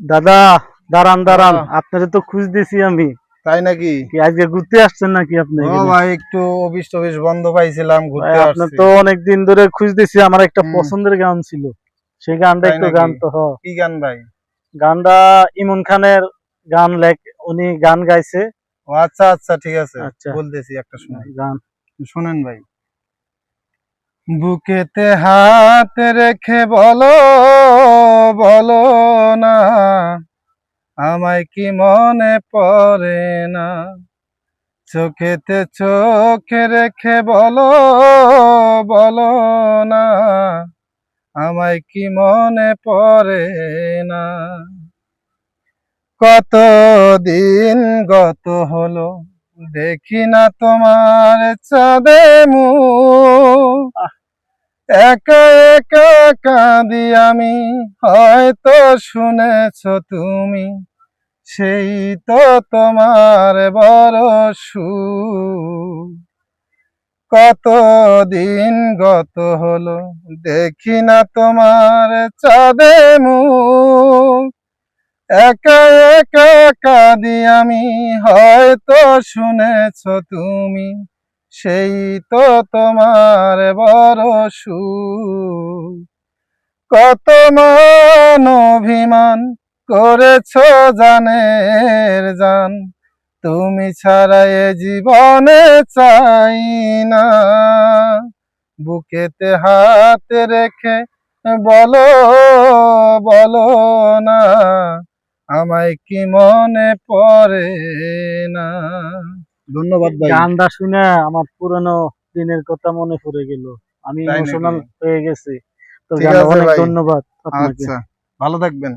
দাদা, দাঁড়ান দাঁড়ান, আপনারে তো খুঁজতেছি আমি। তাই নাকি? কি আজকে ঘুরতে আসছেন নাকি আপনি? ভাই একটু অফিস টফিস বন্ধ পাইছিলাম, ঘুরতে আপনার আসছি। তো অনেকদিন ধরে খুঁজতেছি। আমার একটা হুম। পছন্দের গান ছিল, সেই গানটা তাই একটু নাকি? গান তো কি গান ভাই? গানটা ইমন খানের গান, উনি গান গাইছে। ও আচ্ছা আচ্ছা, ঠিক আছে, আচ্ছা, বলতেছি একটা সময়। গান শুনেন ভাই। বুকেতে হাত রেখে বলো, বলো না, আমায় কি মনে পড়ে না। চোখেতে চোখ রেখে বলো, বলো না, আমায় কি মনে পড়ে না। কত দিন গত হলো, দেখি না তোমার চাঁদে মুখ। একা একা কাঁদি আমি, হয়তো শুনেছ তুমি, সেই তো তোমার বড় সুখ। কত দিন গত হলো, দেখি না তোমার চাঁদে মুখ। একা একা কাঁদি আমি, হয়তো শুনেছ তুমি, সেই তো তোমার বড় সুখ। কত মান অভিমান করেছ জানের জান, তুমি ছাড়া এ জীবনে চাই না। বুকেতে হাত রেখে বলো, বলো না, আমায় কি মনে পড়ে না। ধন্যবাদ ভাই। গানটা শুনে আমার পুরনো দিনের কথা মনে পড়ে গেল। আমি তাই নাকি? ইমোশনাল হয়ে গেছি। তো ঠিক গানটা আছে অনেক ভাই, ধন্যবাদ আপনাকে। আচ্ছা, ভালো থাকবেন।